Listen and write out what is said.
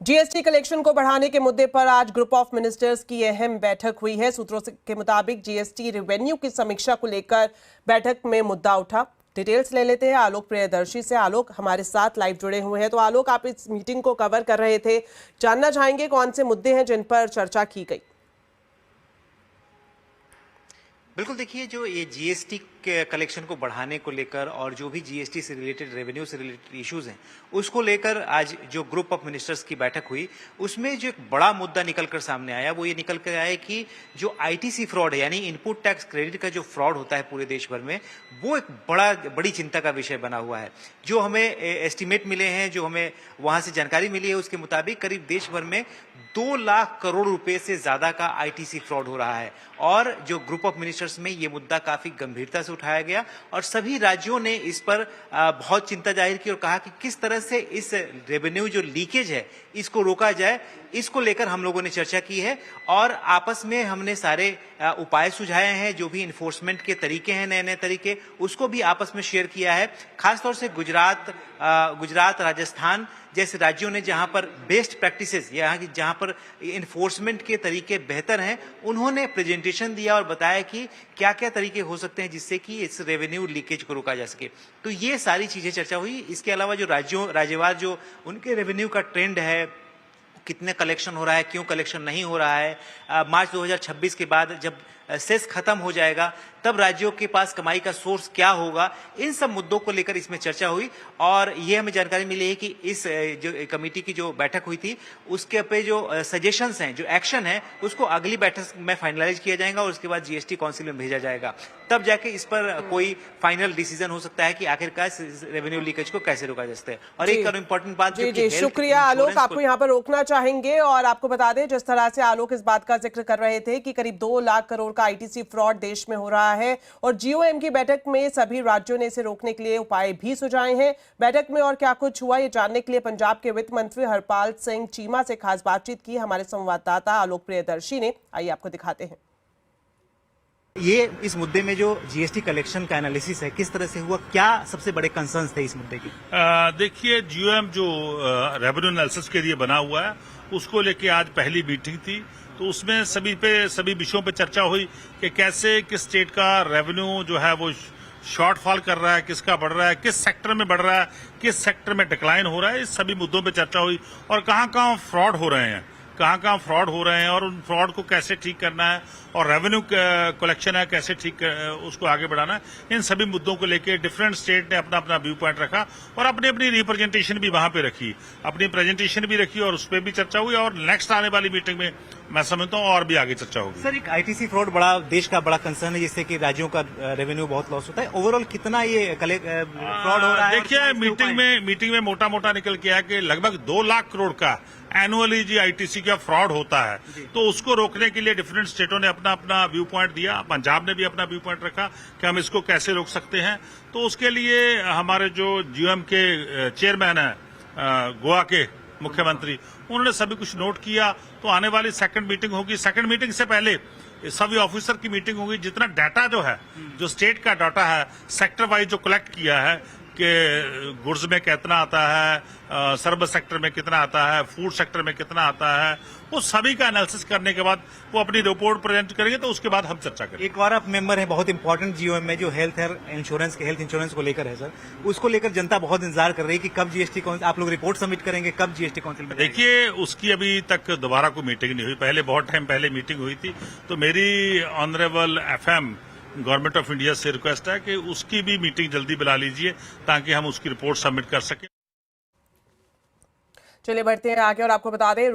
GST collection को बढ़ाने के मुद्दे पर आज ग्रुप ऑफ मिनिस्टर्स की अहम बैठक हुई है। सूत्रों के मुताबिक जीएसटी रेवेन्यू की समीक्षा को लेकर बैठक में मुद्दा उठा। डिटेल्स ले लेते हैं आलोक प्रियदर्शी से। आलोक हमारे साथ लाइव जुड़े हुए हैं। तो आलोक, आप इस मीटिंग को कवर कर रहे थे, जानना चाहेंगे कौन से मुद्दे हैं जिन पर चर्चा की गई? बिल्कुल, देखिए, जो ये जीएसटी के कलेक्शन को बढ़ाने को लेकर और जो भी जीएसटी से रिलेटेड, रेवेन्यू से रिलेटेड इश्यूज हैं, उसको लेकर आज जो ग्रुप ऑफ मिनिस्टर्स की बैठक हुई, उसमें जो एक बड़ा मुद्दा निकल कर सामने आया वो ये निकल कर आया कि जो आईटीसी फ्रॉड है, यानी इनपुट टैक्स क्रेडिट का जो फ्रॉड होता है पूरे देश भर में, वो एक बड़ी चिंता का विषय बना हुआ है। जो हमें एस्टिमेट मिले हैं, जो हमें वहां से जानकारी मिली है, उसके मुताबिक करीब देश भर में 2 लाख करोड़ रुपए से ज्यादा का आईटीसी फ्रॉड हो रहा है। और जो ग्रुप ऑफ मिनिस्टर्स में ये मुद्दा काफी गंभीरता से उठाया गया और सभी राज्यों ने इस पर बहुत चिंता जाहिर की और कहा कि किस तरह से इस रेवेन्यू जो लीकेज है इसको रोका जाए। इसको लेकर हम लोगों ने चर्चा की है और आपस में हमने सारे उपाय सुझाए हैं। जो भी इन्फोर्समेंट के तरीके हैं, नए नए तरीके, उसको भी आपस में शेयर किया है। खासतौर से गुजरात, राजस्थान जैसे राज्यों ने जहां पर बेस्ट प्रैक्टिसेस, जहां पर इन्फोर्समेंट के तरीके बेहतर हैं, उन्होंने प्रेजेंटेशन दिया और बताया कि क्या क्या तरीके हो सकते हैं जिससे कि इस रेवेन्यू लीकेज को रोका जा सके। तो ये सारी चीजें चर्चा हुई। इसके अलावा जो राज्यवार जो उनके रेवेन्यू का ट्रेंड है, कितने कलेक्शन हो रहा है, क्यों कलेक्शन नहीं हो रहा है, मार्च 2026 के बाद जब सेस खत्म हो जाएगा तब राज्यों के पास कमाई का सोर्स क्या होगा, इन सब मुद्दों को लेकर इसमें चर्चा हुई। और ये हमें जानकारी मिली है कि इस जो कमेटी की जो बैठक हुई थी उसके पे जो सजेशंस हैं, जो एक्शन है, उसको अगली बैठक में फाइनलाइज किया जाएगा और उसके बाद जीएसटी काउंसिल में भेजा जाएगा। तब जाके इस पर कोई फाइनल डिसीजन हो सकता है कि आखिरकार रेवेन्यू लीकेज को कैसे रोका जा सकता है। और एक और इम्पोर्टेंट बात, जी, शुक्रिया आलोक। आपको यहाँ पर रोकना चाहेंगे और आपको बता दें, जिस तरह से आलोक इस बात का जिक्र कर रहे थे कि करीब 2 लाख करोड़ का आईटीसी फ्रॉड देश में हो रहा है और जीओएम की बैठक में सभी राज्यों ने इसे रोकने के लिए उपाय भी सुझाए हैं। बैठक में और क्या कुछ हुआ, ये जानने के लिए पंजाब के वित्त मंत्री हरपाल सिंह चीमा से खास बातचीत की हमारे संवाददाता आलोक प्रियदर्शी ने। आइए आपको दिखाते हैं। ये इस मुद्दे में जो जीएसटी कलेक्शन का एनालिसिस है, किस तरह से हुआ, क्या सबसे बड़े कंसर्न्स थे इस मुद्दे की? देखिए, जीओएम जो रेवेन्यू एनालिसिस के लिए बना हुआ है, उसको लेके आज पहली मीटिंग थी। तो उसमें सभी विषयों पे चर्चा हुई कि कैसे किस स्टेट का रेवेन्यू जो है वो शॉर्टफॉल कर रहा है, किसका बढ़ रहा है, किस सेक्टर में बढ़ रहा है, किस सेक्टर में डिक्लाइन हो रहा है। इस सभी मुद्दों पे चर्चा हुई और कहाँ फ्रॉड हो रहे हैं, कहाँ फ्रॉड हो रहे हैं और उन फ्रॉड को कैसे ठीक करना है और रेवेन्यू कलेक्शन है कैसे ठीक उसको आगे बढ़ाना है। इन सभी मुद्दों को लेकर डिफरेंट स्टेट ने अपना अपना व्यू पॉइंट रखा और अपनी अपनी रिप्रेजेंटेशन भी वहां पे रखी, अपनी प्रेजेंटेशन भी रखी और उस पर भी चर्चा हुई। और नेक्स्ट आने वाली मीटिंग में मैं समझता हूँ और भी आगे चर्चा होगी। सर, एक आईटीसी फ्रॉड देश का बड़ा कंसर्न है, जिससे कि राज्यों का रेवेन्यू बहुत लॉस होता है। ओवरऑल कितना ये फ्रॉड हो रहा है? देखिए, मीटिंग में मोटा मोटा निकल के आया कि लगभग 2 लाख करोड़ का एनुअली जी आईटीसी का फ्रॉड होता है। तो उसको रोकने के लिए डिफरेंट स्टेटों ने अपना अपना व्यू पॉइंट दिया। पंजाब ने भी अपना व्यू पॉइंट रखा कि हम इसको कैसे रोक सकते हैं। तो उसके लिए हमारे जो जीओएम के चेयरमैन है, गोवा के मुख्यमंत्री, उन्होंने सभी कुछ नोट किया। तो आने वाली सेकंड मीटिंग होगी। सेकंड मीटिंग से पहले सभी ऑफिसर की मीटिंग होगी। जितना डाटा जो है, जो स्टेट का डाटा है, सेक्टर वाइज जो कलेक्ट किया है कि गुड्स में कितना आता है, सर्विस सेक्टर में कितना आता है, फूड सेक्टर में कितना आता है, वो सभी का एनालिसिस करने के बाद वो अपनी रिपोर्ट प्रेजेंट करेंगे। तो उसके बाद हम चर्चा करेंगे। एक और आप मेंबर है बहुत इंपॉर्टेंट जीओएम में, जो हेल्थ इंश्योरेंस को लेकर है सर, उसको लेकर जनता बहुत इंतजार कर रही है कि कब जीएसटी आप लोग रिपोर्ट सबमिट करेंगे, कब जीएसटी काउंसिल में? देखिए, उसकी अभी तक दोबारा कोई मीटिंग नहीं हुई। पहले बहुत टाइम पहले मीटिंग हुई थी। तो मेरी honourable FM government of India से रिक्वेस्ट है कि उसकी भी मीटिंग जल्दी बुला लीजिए ताकि हम उसकी रिपोर्ट सबमिट कर सकें। चलिए बढ़ते हैं आगे और आपको बता दें